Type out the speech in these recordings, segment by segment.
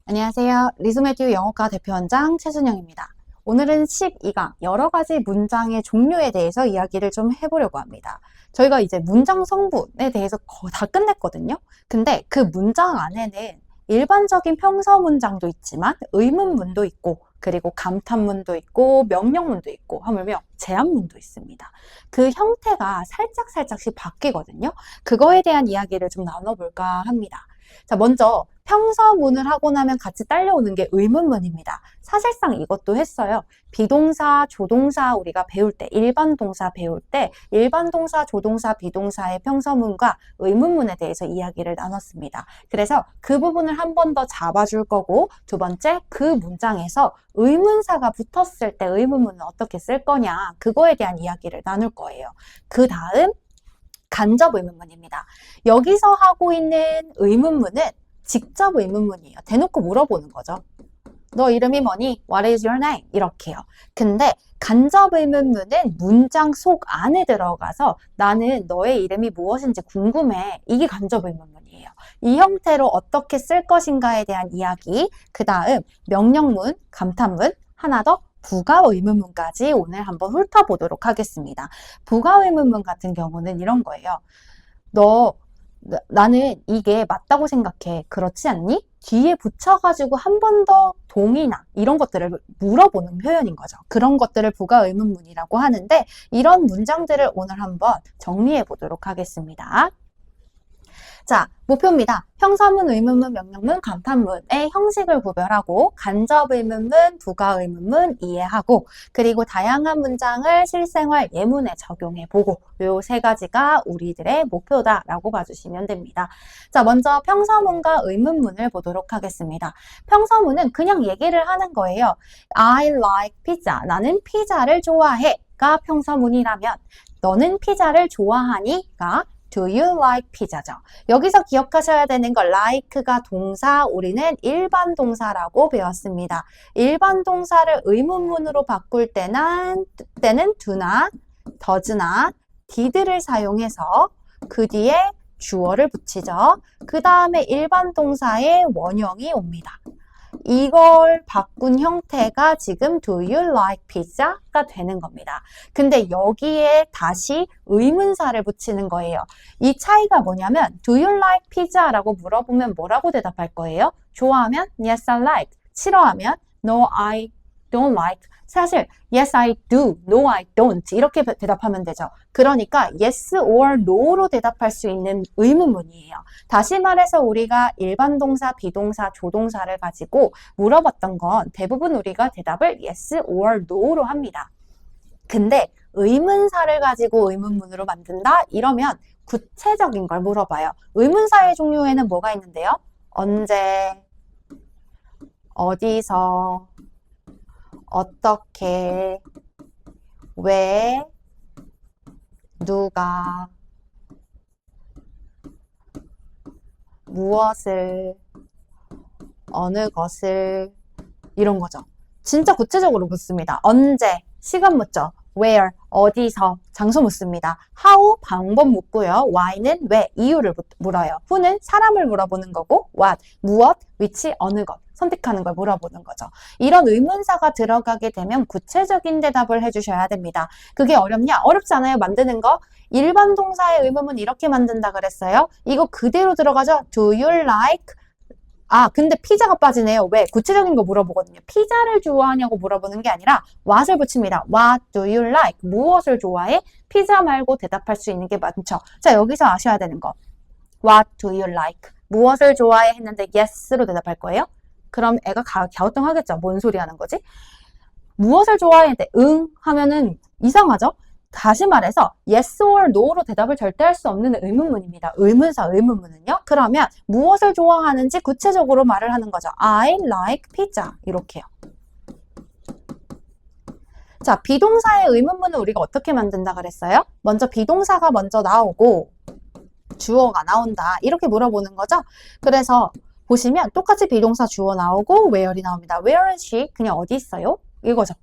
안녕하세요. 리즈메듀 영어과 대표원장 최순영입니다. 오늘은 12강 여러 가지 문장의 종류에 대해서 이야기를 좀 해보려고 합니다. 저희가 이제 문장 성분에 대해서 거의 다 끝냈거든요. 근데 그 문장 안에는 일반적인 평서 문장도 있지만 의문문도 있고 그리고 감탄문도 있고 명령문도 있고 하물며 제안문도 있습니다. 그 형태가 살짝씩 바뀌거든요. 그거에 대한 이야기를 좀 나눠볼까 합니다. 자, 먼저 평서문을 하고 나면 같이 딸려오는 게 의문문입니다. 사실상 이것도 했어요. 비동사, 조동사 우리가 배울 때, 일반 동사 배울 때 일반 동사, 조동사, 비동사의 평서문과 의문문에 대해서 이야기를 나눴습니다. 그래서 그 부분을 한 번 더 잡아줄 거고, 두 번째 그 문장에서 의문사가 붙었을 때 의문문은 어떻게 쓸 거냐, 그거에 대한 이야기를 나눌 거예요. 그 다음 간접 의문문입니다. 여기서 하고 있는 의문문은 직접 의문문이에요. 대놓고 물어보는 거죠. 너 이름이 뭐니? What is your name? 이렇게요. 근데 간접 의문문은 문장 속 안에 들어가서 나는 너의 이름이 무엇인지 궁금해. 이게 간접 의문문이에요. 이 형태로 어떻게 쓸 것인가에 대한 이야기, 그 다음 명령문, 감탄문, 하나 더 부가 의문문까지 오늘 한번 훑어보도록 하겠습니다. 부가 의문문 같은 경우는 이런 거예요. 나는 이게 맞다고 생각해. 그렇지 않니? 뒤에 붙여가지고 한 번 더 동의나 이런 것들을 물어보는 표현인 거죠. 그런 것들을 부가 의문문이라고 하는데 이런 문장들을 오늘 한번 정리해 보도록 하겠습니다. 자, 목표입니다. 형사문, 의문문, 명령문, 감탄문의 형식을 구별하고 간접 의문문, 부가 의문문 이해하고 그리고 다양한 문장을 실생활 예문에 적용해보고 요 세 가지가 우리들의 목표다라고 봐주시면 됩니다. 자, 먼저 평서문과 의문문을 보도록 하겠습니다. 평서문은 그냥 얘기를 하는 거예요. I like pizza. 나는 피자를 좋아해.가 평서문이라면 너는 피자를 좋아하니?가 Do you like pizza죠? 여기서 기억하셔야 되는 건 like가 동사, 우리는 일반 동사라고 배웠습니다. 일반 동사를 의문문으로 바꿀 때는 do나, does나, did를 사용해서 그 뒤에 주어를 붙이죠. 그 다음에 일반 동사의 원형이 옵니다. 이걸 바꾼 형태가 지금 Do you like pizza가 되는 겁니다. 근데 여기에 다시 의문사를 붙이는 거예요. 이 차이가 뭐냐면 Do you like pizza라고 물어보면 뭐라고 대답할 거예요? 좋아하면 Yes, I like. 싫어하면 No, I don't like. 사실 Yes, I do. No, I don't. 이렇게 대답하면 되죠. 그러니까 Yes or No로 대답할 수 있는 의문문이에요. 다시 말해서 우리가 일반 동사, 비동사, 조동사를 가지고 물어봤던 건 대부분 우리가 대답을 Yes or No로 합니다. 근데 의문사를 가지고 의문문으로 만든다? 이러면 구체적인 걸 물어봐요. 의문사의 종류에는 뭐가 있는데요? 언제, 어디서, 어떻게, 왜, 누가, 무엇을, 어느 것을 이런 거죠. 진짜 구체적으로 묻습니다. 언제, 시간 묻죠. Where, 어디서, 장소 묻습니다. How, 방법 묻고요. Why는 왜, 이유를 물어요. Who는 사람을 물어보는 거고 What, 무엇, 위치, 어느 것 선택하는 걸 물어보는 거죠. 이런 의문사가 들어가게 되면 구체적인 대답을 해주셔야 됩니다. 그게 어렵냐? 어렵지 않아요. 만드는 거. 일반 동사의 의문문 이렇게 만든다 그랬어요. 이거 그대로 들어가죠. Do you like? 근데 피자가 빠지네요. 왜? 구체적인 거 물어보거든요. 피자를 좋아하냐고 물어보는 게 아니라 what을 붙입니다. What do you like? 무엇을 좋아해? 피자 말고 대답할 수 있는 게 많죠. 자, 여기서 아셔야 되는 거. What do you like? 무엇을 좋아해? 했는데 yes로 대답할 거예요. 그럼 애가 갸우뚱하겠죠. 뭔 소리 하는 거지? 무엇을 좋아해? 했는데 응 하면은 이상하죠? 다시 말해서 yes or no로 대답을 절대 할 수 없는 의문문입니다. 의문사, 의문문은요. 그러면 무엇을 좋아하는지 구체적으로 말을 하는 거죠. I like pizza. 이렇게요. 자, 비동사의 의문문은 우리가 어떻게 만든다 그랬어요? 먼저 비동사가 먼저 나오고 주어가 나온다. 이렇게 물어보는 거죠. 그래서 보시면 똑같이 비동사 주어 나오고 where이 나옵니다. Where is she? 그냥 어디 있어요? 이거죠.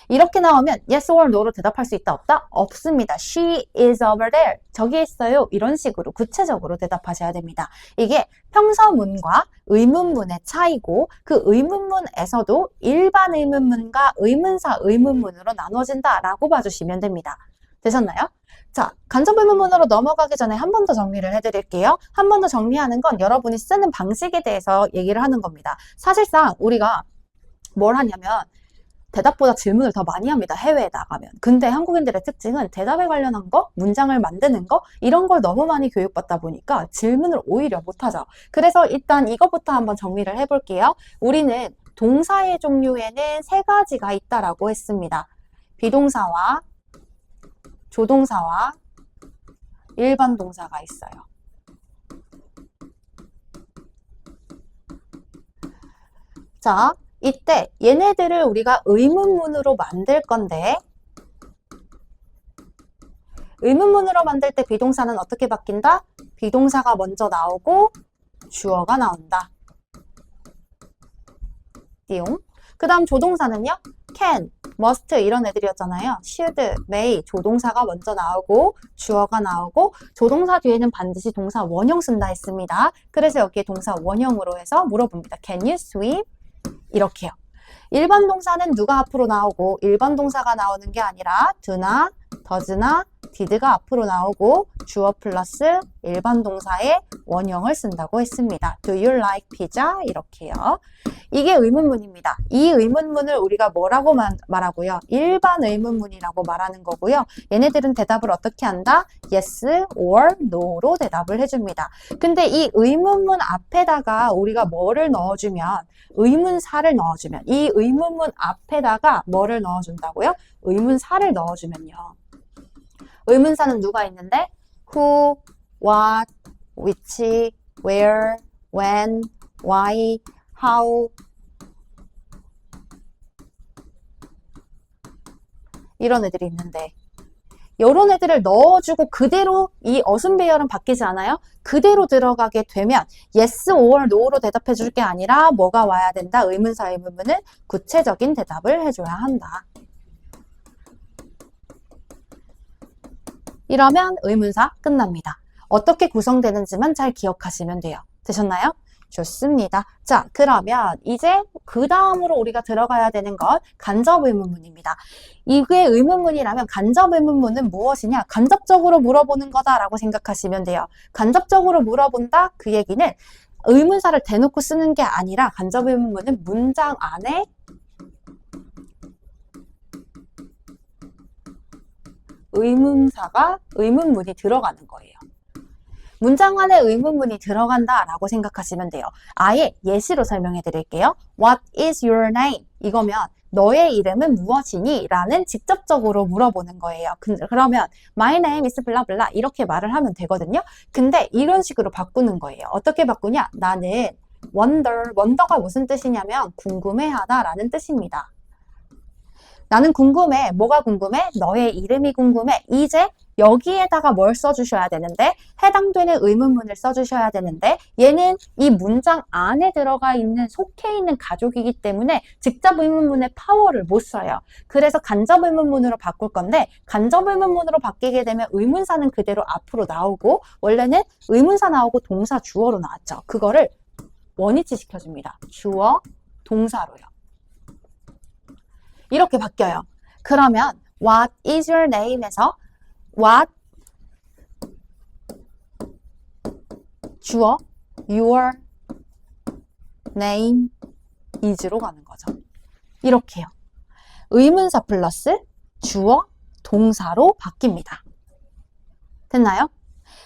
이렇게 나오면 yes or no로 대답할 수 있다 없다? 없습니다. She is over there. 저기 있어요. 이런 식으로 구체적으로 대답하셔야 됩니다. 이게 평서문과 의문문의 차이고 그 의문문에서도 일반 의문문과 의문사 의문문으로 나눠진다라고 봐주시면 됩니다. 되셨나요? 자, 간접 의문문으로 넘어가기 전에 한 번 더 정리를 해드릴게요. 한 번 더 정리하는 건 여러분이 쓰는 방식에 대해서 얘기를 하는 겁니다. 사실상 우리가 뭘 하냐면 대답보다 질문을 더 많이 합니다. 해외에 나가면. 근데 한국인들의 특징은 대답에 관련한 거, 문장을 만드는 거 이런 걸 너무 많이 교육받다 보니까 질문을 오히려 못하죠. 그래서 일단 이것부터 한번 정리를 해볼게요. 우리는 동사의 종류에는 세 가지가 있다라고 했습니다. 비동사와 조동사와 일반 동사가 있어요. 자, 이때 얘네들을 우리가 의문문으로 만들 건데 의문문으로 만들 때 비동사는 어떻게 바뀐다? 비동사가 먼저 나오고 주어가 나온다. 띠용. 그 다음 조동사는요? can, must 이런 애들이었잖아요. should, may, 조동사가 먼저 나오고 주어가 나오고 조동사 뒤에는 반드시 동사 원형 쓴다 했습니다. 그래서 여기에 동사 원형으로 해서 물어봅니다. Can you swim? 이렇게요. 일반 동사는 누가 앞으로 나오고 일반 동사가 나오는 게 아니라 do나, does나, did가 앞으로 나오고 주어 플러스 일반 동사의 원형을 쓴다고 했습니다. Do you like pizza? 이렇게요. 이게 의문문입니다. 이 의문문을 우리가 뭐라고 말하고요? 일반 의문문이라고 말하는 거고요. 얘네들은 대답을 어떻게 한다? Yes or no로 대답을 해줍니다. 근데 이 의문문 앞에다가 우리가 뭐를 넣어주면 의문사를 넣어주면 이 의문문 앞에다가 뭐를 넣어준다고요? 의문사를 넣어주면요. 의문사는 누가 있는데? Who, what, which, where, when, why, how 이런 애들이 있는데 이런 애들을 넣어주고 그대로 이 어순 배열은 바뀌지 않아요? 그대로 들어가게 되면 yes or no로 대답해 줄 게 아니라 뭐가 와야 된다? 의문사 의문문은 구체적인 대답을 해줘야 한다. 이러면 의문사 끝납니다. 어떻게 구성되는지만 잘 기억하시면 돼요. 되셨나요? 좋습니다. 자, 그러면 이제 그 다음으로 우리가 들어가야 되는 건 간접 의문문입니다. 이게 의문문이라면 간접 의문문은 무엇이냐? 간접적으로 물어보는 거다라고 생각하시면 돼요. 간접적으로 물어본다? 그 얘기는 의문사를 대놓고 쓰는 게 아니라 간접 의문문은 문장 안에 의문문이 들어가는 거예요. 문장 안에 의문문이 들어간다라고 생각하시면 돼요. 아예 예시로 설명해 드릴게요. What is your name? 이거면 너의 이름은 무엇이니? 라는 직접적으로 물어보는 거예요. 그러면 My name is 블라블라 이렇게 말을 하면 되거든요. 근데 이런 식으로 바꾸는 거예요. 어떻게 바꾸냐? 나는 wonder가 무슨 뜻이냐면 궁금해하다 라는 뜻입니다. 나는 궁금해. 뭐가 궁금해? 너의 이름이 궁금해. 이제 여기에다가 뭘 써주셔야 되는데 해당되는 의문문을 써주셔야 되는데 얘는 이 문장 안에 들어가 있는 속해 있는 가족이기 때문에 직접 의문문의 파워를 못 써요. 그래서 간접 의문문으로 바꿀 건데 간접 의문문으로 바뀌게 되면 의문사는 그대로 앞으로 나오고 원래는 의문사 나오고 동사 주어로 나왔죠. 그거를 원위치 시켜줍니다. 주어, 동사로요. 이렇게 바뀌어요. 그러면 What is your name에서 What 주어 Your name is로 가는 거죠. 이렇게요. 의문사 플러스 주어 동사로 바뀝니다. 됐나요?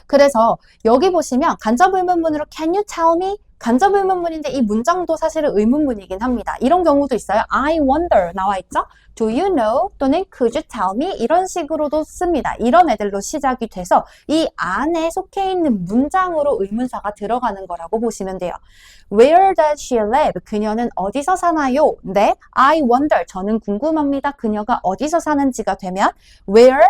그래서 여기 보시면 간접 의문문으로 Can you tell me? 간접 의문문인데 이 문장도 사실은 의문문이긴 합니다. 이런 경우도 있어요. I wonder 나와 있죠? Do you know? 또는 Could you tell me? 이런 식으로도 씁니다. 이런 애들로 시작이 돼서 이 안에 속해 있는 문장으로 의문사가 들어가는 거라고 보시면 돼요. Where does she live? 그녀는 어디서 사나요? 네, I wonder. 저는 궁금합니다. 그녀가 어디서 사는지가 되면 Where?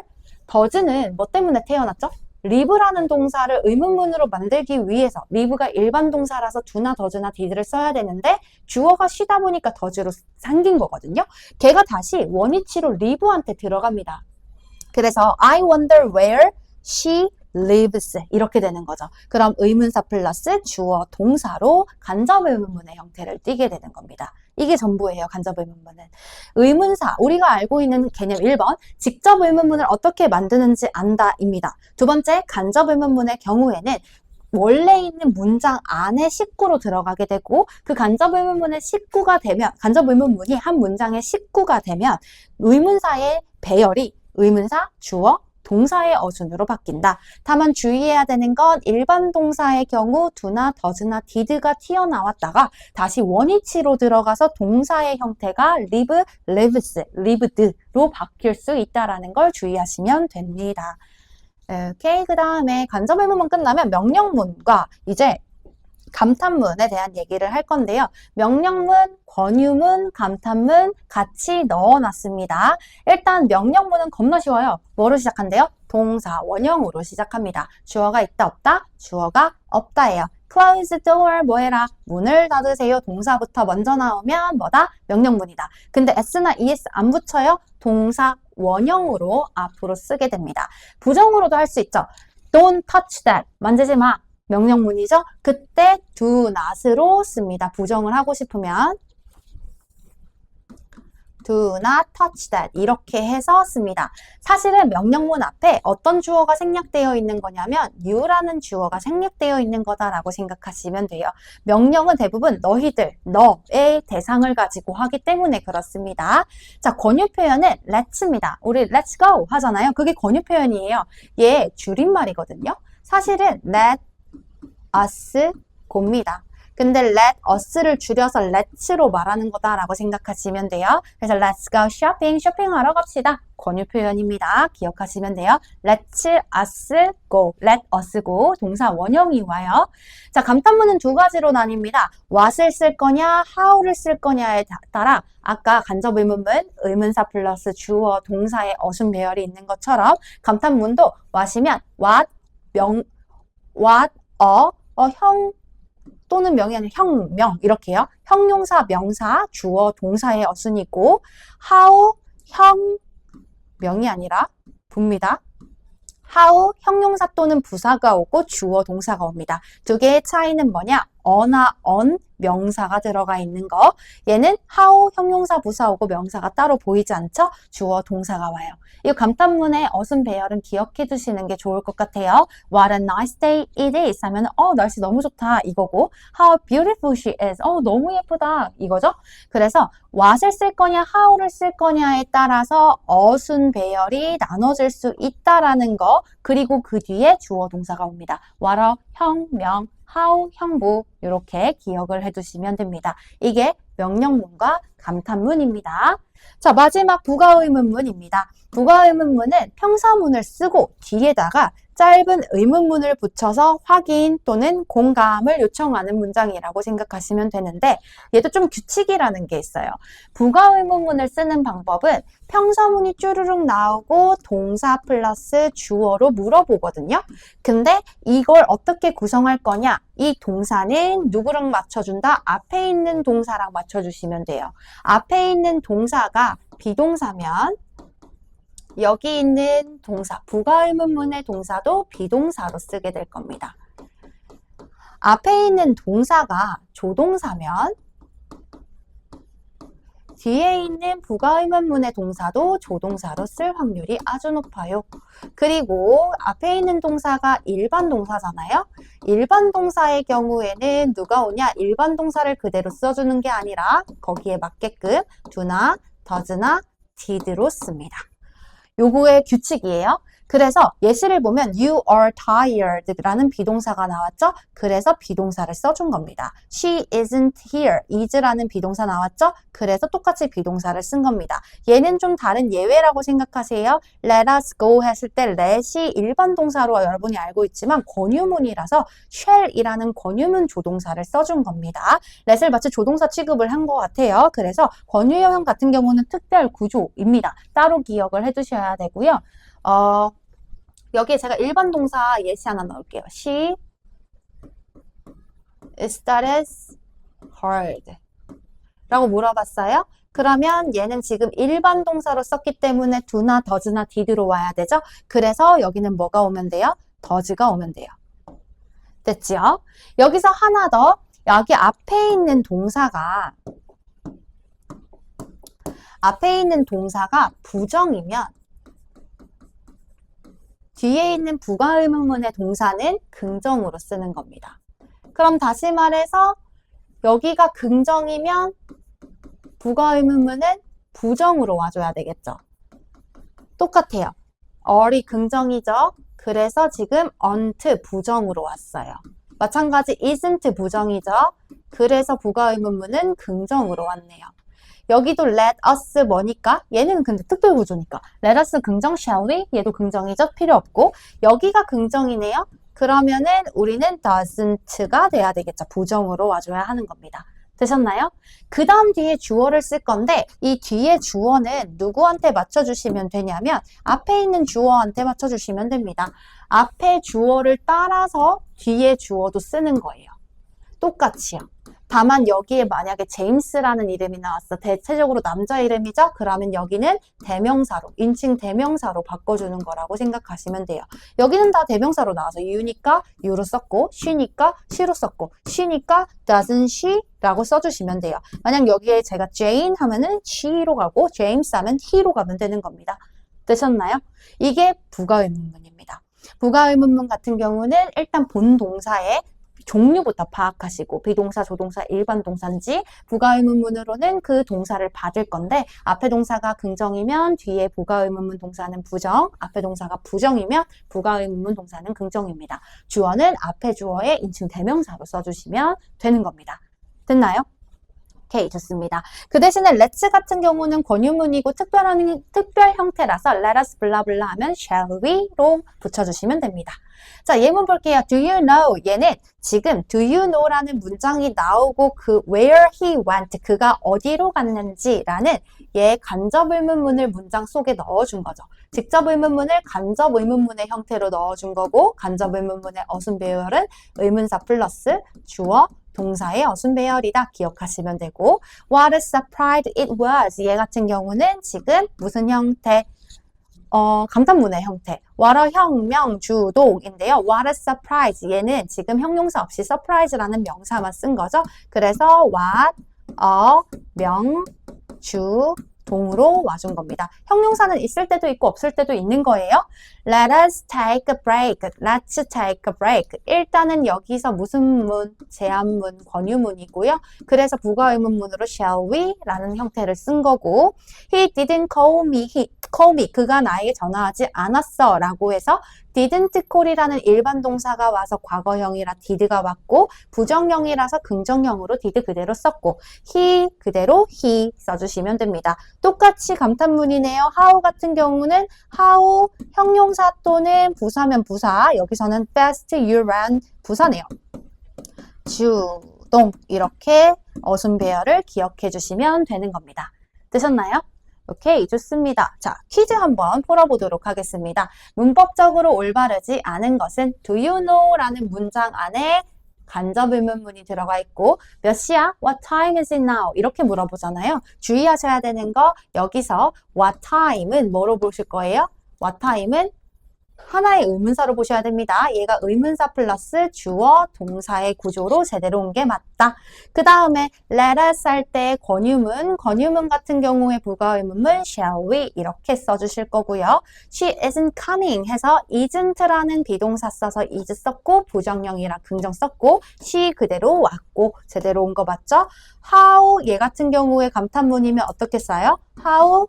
does는 뭐 때문에 태어났죠? live라는 동사를 의문문으로 만들기 위해서 live가 일반 동사라서 do나 does나 did를 써야 되는데 주어가 쉬다 보니까 does로 생긴 거거든요. 걔가 다시 원위치로 live한테 들어갑니다. 그래서 I wonder where she lives 이렇게 되는 거죠. 그럼 의문사 플러스 주어 동사로 간접 의문문의 형태를 띠게 되는 겁니다. 이게 전부예요. 간접 의문문은. 의문사, 우리가 알고 있는 개념 1번, 직접 의문문을 어떻게 만드는지 안다입니다. 두 번째, 간접 의문문의 경우에는 원래 있는 문장 안에 식구로 들어가게 되고 그 간접 의문문의 식구가 되면 간접 의문문이 한 문장의 식구가 되면 의문사의 배열이 의문사, 주어, 동사의 어순으로 바뀐다. 다만 주의해야 되는 건 일반 동사의 경우 do나 does나 did가 튀어나왔다가 다시 원위치로 들어가서 동사의 형태가 live, lives, lived로 바뀔 수 있다는 걸 주의하시면 됩니다. 오케이, 그 다음에 간접 의문문 끝나면 명령문과 이제 감탄문에 대한 얘기를 할 건데요. 명령문, 권유문, 감탄문 같이 넣어놨습니다. 일단 명령문은 겁나 쉬워요. 뭐로 시작한대요? 동사, 원형으로 시작합니다. 주어가 있다, 없다? 주어가 없다예요. Close the door, 뭐해라? 문을 닫으세요. 동사부터 먼저 나오면 뭐다? 명령문이다. 근데 s나 es 안 붙여요? 동사, 원형으로 앞으로 쓰게 됩니다. 부정으로도 할 수 있죠. Don't touch that. 만지지 마. 명령문이죠. 그때 do not으로 씁니다. 부정을 하고 싶으면 do not touch that 이렇게 해서 씁니다. 사실은 명령문 앞에 어떤 주어가 생략되어 있는 거냐면 you라는 주어가 생략되어 있는 거다라고 생각하시면 돼요. 명령은 대부분 너희들, 너의 대상을 가지고 하기 때문에 그렇습니다. 자, 권유 표현은 let's입니다. 우리 let's go 하잖아요. 그게 권유 표현이에요. 얘 줄임말이거든요. 사실은 let us go입니다. 근데 let us를 줄여서 let's로 말하는 거다라고 생각하시면 돼요. 그래서 let's go shopping, 쇼핑하러 갑시다. 권유 표현입니다. 기억하시면 돼요. let's us go, let us go 동사 원형이 와요. 자, 감탄문은 두 가지로 나뉩니다. what을 쓸 거냐, how를 쓸 거냐에 따라 아까 간접 의문문, 의문사 플러스 주어, 동사의 어순 배열이 있는 것처럼 감탄문도 what이면 what, what, 형 또는 명이 아니라 형, 명 이렇게요. 형용사, 명사, 주어, 동사의 어순이고 how, 형, 명이 아니라 부입니다. how, 형용사 또는 부사가 오고 주어, 동사가 옵니다. 두 개의 차이는 뭐냐? 어나 on, 명사가 들어가 있는 거. 얘는 how, 형용사, 부사 오고 명사가 따로 보이지 않죠? 주어, 동사가 와요. 이 감탄문의 어순 배열은 기억해 두시는 게 좋을 것 같아요. What a nice day it is 하면 날씨 너무 좋다 이거고 How beautiful she is. 너무 예쁘다 이거죠. 그래서 what을 쓸 거냐 how를 쓸 거냐에 따라서 어순 배열이 나눠질 수 있다라는 거 그리고 그 뒤에 주어 동사가 옵니다. What a 형, 명, how, 형부 이렇게 기억을 해두시면 됩니다. 이게 명령문과 감탄문입니다. 자, 마지막 부가의문문입니다. 부가의문문은 평서문을 쓰고 뒤에다가 짧은 의문문을 붙여서 확인 또는 공감을 요청하는 문장이라고 생각하시면 되는데 얘도 좀 규칙이라는 게 있어요. 부가의문문을 쓰는 방법은 평서문이 쭈루룩 나오고 동사 플러스 주어로 물어보거든요. 근데 이걸 어떻게 구성할 거냐? 이 동사는 누구랑 맞춰준다? 앞에 있는 동사랑 맞춰주시면 돼요. 앞에 있는 동사가 비동사면 여기 있는 동사, 부가의문문의 동사도 비동사로 쓰게 될 겁니다. 앞에 있는 동사가 조동사면 뒤에 있는 부가의문문의 동사도 조동사로 쓸 확률이 아주 높아요. 그리고 앞에 있는 동사가 일반 동사잖아요. 일반 동사의 경우에는 누가 오냐? 일반 동사를 그대로 써주는 게 아니라 거기에 맞게끔 do나 does나 did로 씁니다. 요거의 규칙이에요. 그래서 예시를 보면 you are tired 라는 비동사가 나왔죠? 그래서 비동사를 써준 겁니다. she isn't here, is라는 비동사 나왔죠? 그래서 똑같이 비동사를 쓴 겁니다. 얘는 좀 다른 예외라고 생각하세요. let us go 했을 때 let이 일반 동사로 여러분이 알고 있지만 권유문이라서 shall이라는 권유문 조동사를 써준 겁니다. let을 마치 조동사 취급을 한 것 같아요. 그래서 권유형 같은 경우는 특별 구조입니다. 따로 기억을 해두셔야 되고요. 여기에 제가 일반 동사 예시 하나 넣을게요. She studies hard 라고 물어봤어요. 그러면 얘는 지금 일반 동사로 썼기 때문에 do나 does나 did로 와야 되죠. 그래서 여기는 뭐가 오면 돼요? does가 오면 돼요. 됐지요? 여기서 하나 더. 여기 앞에 있는 동사가 부정이면 뒤에 있는 부가 의문문의 동사는 긍정으로 쓰는 겁니다. 그럼 다시 말해서 여기가 긍정이면 부가 의문문은 부정으로 와줘야 되겠죠. 똑같아요. or이 긍정이죠. 그래서 지금 aren't 부정으로 왔어요. 마찬가지 isn't 부정이죠. 그래서 부가 의문문은 긍정으로 왔네요. 여기도 let us 뭐니까? 얘는 근데 특별 구조니까. let us 긍정, shall we? 얘도 긍정이죠? 필요 없고. 여기가 긍정이네요. 그러면은 우리는 doesn't가 돼야 되겠죠. 부정으로 와줘야 하는 겁니다. 되셨나요? 그 다음 뒤에 주어를 쓸 건데 이 뒤에 주어는 누구한테 맞춰주시면 되냐면 앞에 있는 주어한테 맞춰주시면 됩니다. 앞에 주어를 따라서 뒤에 주어도 쓰는 거예요. 똑같이요. 다만 여기에 만약에 제임스라는 이름이 나왔어. 대체적으로 남자 이름이죠? 그러면 여기는 대명사로, 인칭 대명사로 바꿔주는 거라고 생각하시면 돼요. 여기는 다 대명사로 나와서 you니까 you로 썼고 she니까 she로 썼고 she니까 doesn't she? 라고 써주시면 돼요. 만약 여기에 제가 Jane 하면은 she로 가고 James 하면 he로 가면 되는 겁니다. 되셨나요? 이게 부가 의문문입니다. 부가 의문문 같은 경우는 일단 본 동사의 종류부터 파악하시고 비동사, 조동사, 일반 동사인지 부가 의문문으로는 그 동사를 받을 건데 앞에 동사가 긍정이면 뒤에 부가 의문문 동사는 부정, 앞에 동사가 부정이면 부가 의문문 동사는 긍정입니다. 주어는 앞에 주어에 인칭 대명사로 써주시면 되는 겁니다. 됐나요? 오케이, 좋습니다. 그 대신에 let's 같은 경우는 권유문이고 특별 형태라서 let us 블라블라 하면 shall we로 붙여주시면 됩니다. 자, 예문 볼게요. Do you know? 얘는 지금 do you know라는 문장이 나오고 그 where he went, 그가 어디로 갔는지라는 얘 간접 의문문을 문장 속에 넣어준 거죠. 직접 의문문을 간접 의문문의 형태로 넣어준 거고 간접 의문문의 어순 배열은 의문사 플러스 주어, 동사의 어순 배열이다 기억하시면 되고 What a surprise it was. 얘 같은 경우는 지금 무슨 형태? 감탄문의 형태. What a 혁명 주동인데요. What a surprise. 얘는 지금 형용사 없이 surprise라는 명사만 쓴 거죠. 그래서 what a 명주 동으로 와준 겁니다. 형용사는 있을 때도 있고 없을 때도 있는 거예요. Let us take a break. Let's take a break. 일단은 여기서 무슨 문, 제한문, 권유문이고요. 그래서 부가 의문문으로 shall we? 라는 형태를 쓴 거고 He didn't call me. call me. 그가 나에게 전화하지 않았어. 라고 해서 didn't call이라는 일반 동사가 와서 과거형이라 did가 왔고 부정형이라서 긍정형으로 did 그대로 썼고 he 그대로 he 써주시면 됩니다. 똑같이 감탄문이네요. how 같은 경우는 how 형용사 또는 부사면 부사 여기서는 fast you ran 부사네요. 주동 이렇게 어순 배열을 기억해 주시면 되는 겁니다. 되셨나요? 오케이, 좋습니다. 자, 퀴즈 한번 풀어보도록 하겠습니다. 문법적으로 올바르지 않은 것은 do you know? 라는 문장 안에 간접 의문문이 들어가 있고 몇 시야? What time is it now? 이렇게 물어보잖아요. 주의하셔야 되는 거 여기서 what time은 뭐로 보실 거예요? what time은 하나의 의문사로 보셔야 됩니다. 얘가 의문사 플러스 주어, 동사의 구조로 제대로 온 게 맞다. 그 다음에 let us 할 때 권유문 같은 경우에 부가 의문문 shall we 이렇게 써주실 거고요. She isn't coming 해서 isn't라는 비동사 써서 is 썼고 부정형이라 긍정 썼고 she 그대로 왔고 제대로 온 거 맞죠? how 얘 같은 경우에 감탄문이면 어떻게 써요? how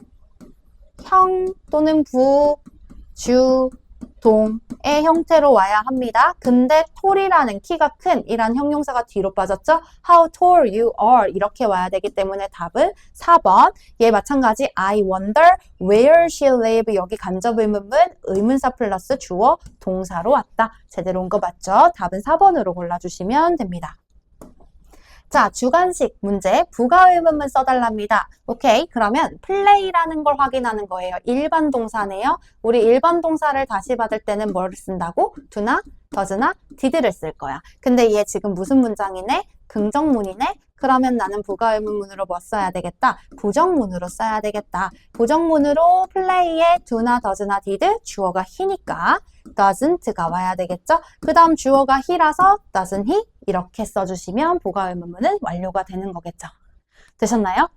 형 또는 부, 주, 동의 형태로 와야 합니다. 근데 tall이라는 키가 큰 이란 형용사가 뒤로 빠졌죠? How tall you are 이렇게 와야 되기 때문에 답은 4번. 얘 마찬가지 I wonder where she live 여기 간접 의문문 의문사 플러스 주어 동사로 왔다. 제대로 온 거 맞죠? 답은 4번으로 골라주시면 됩니다. 자, 주관식 문제, 부가 의문문 써달랍니다. 오케이, 그러면 플레이라는 걸 확인하는 거예요. 일반 동사네요. 우리 일반 동사를 다시 받을 때는 뭐를 쓴다고? do나, does나, did를 쓸 거야. 근데 얘 지금 무슨 문장이네? 긍정문이네? 그러면 나는 부가 의문문으로 뭐 써야 되겠다? 부정문으로 써야 되겠다. 부정문으로 플레이에 do나, does나, did, 주어가 he니까 doesn't가 와야 되겠죠? 그 다음 주어가 he라서 doesn't he? 이렇게 써주시면 부가 의문문은 완료가 되는 거겠죠. 되셨나요?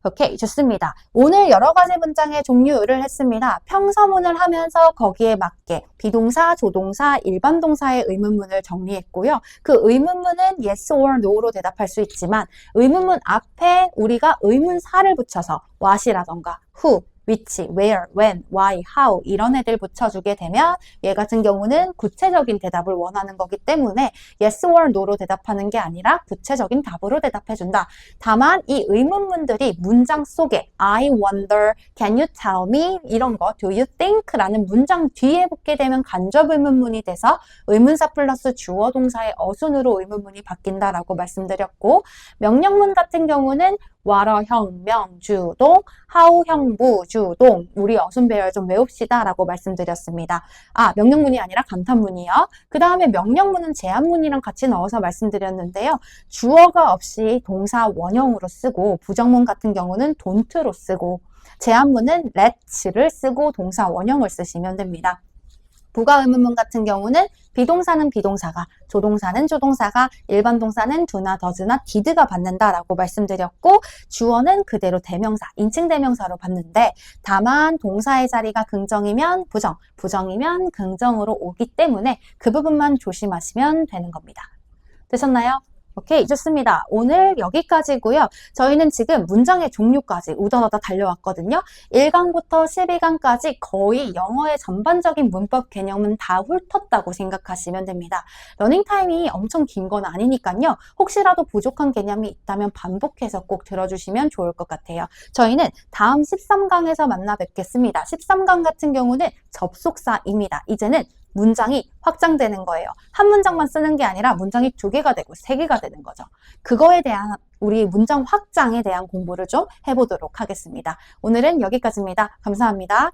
오케이, 좋습니다. 오늘 여러 가지 문장의 종류를 했습니다. 평서문을 하면서 거기에 맞게 비동사, 조동사, 일반 동사의 의문문을 정리했고요. 그 의문문은 yes or no로 대답할 수 있지만 의문문 앞에 우리가 의문사를 붙여서 what이라던가 who, which, where, when, why, how 이런 애들 붙여주게 되면 얘 같은 경우는 구체적인 대답을 원하는 거기 때문에 yes or no로 대답하는 게 아니라 구체적인 답으로 대답해준다. 다만 이 의문문들이 문장 속에 I wonder, can you tell me 이런 거 do you think 라는 문장 뒤에 붙게 되면 간접 의문문이 돼서 의문사 플러스 주어 동사의 어순으로 의문문이 바뀐다라고 말씀드렸고 명령문 같은 경우는 와러형, 명, 주동, 하우형, 부, 주동 우리 어순 배열 좀 외웁시다 라고 말씀드렸습니다. 아, 명령문이 아니라 감탄문이요. 그 다음에 명령문은 제한문이랑 같이 넣어서 말씀드렸는데요. 주어가 없이 동사 원형으로 쓰고 부정문 같은 경우는 don't로 쓰고 제한문은 let's를 쓰고 동사 원형을 쓰시면 됩니다. 부가 의문문 같은 경우는 비동사는 비동사가, 조동사는 조동사가, 일반 동사는 do나 does나 did가 받는다라고 말씀드렸고 주어는 그대로 대명사, 인칭 대명사로 받는데 다만 동사의 자리가 긍정이면 부정, 부정이면 긍정으로 오기 때문에 그 부분만 조심하시면 되는 겁니다. 되셨나요? 오케이, 좋습니다. 오늘 여기까지고요. 저희는 지금 문장의 종류까지 우다다다 달려왔거든요. 1강부터 12강까지 거의 영어의 전반적인 문법 개념은 다 훑었다고 생각하시면 됩니다. 러닝타임이 엄청 긴 건 아니니까요. 혹시라도 부족한 개념이 있다면 반복해서 꼭 들어주시면 좋을 것 같아요. 저희는 다음 13강에서 만나 뵙겠습니다. 13강 같은 경우는 접속사입니다. 이제는 문장이 확장되는 거예요. 한 문장만 쓰는 게 아니라 문장이 2개가 되고 3개가 되는 거죠. 그거에 대한 우리 문장 확장에 대한 공부를 좀 해보도록 하겠습니다. 오늘은 여기까지입니다. 감사합니다.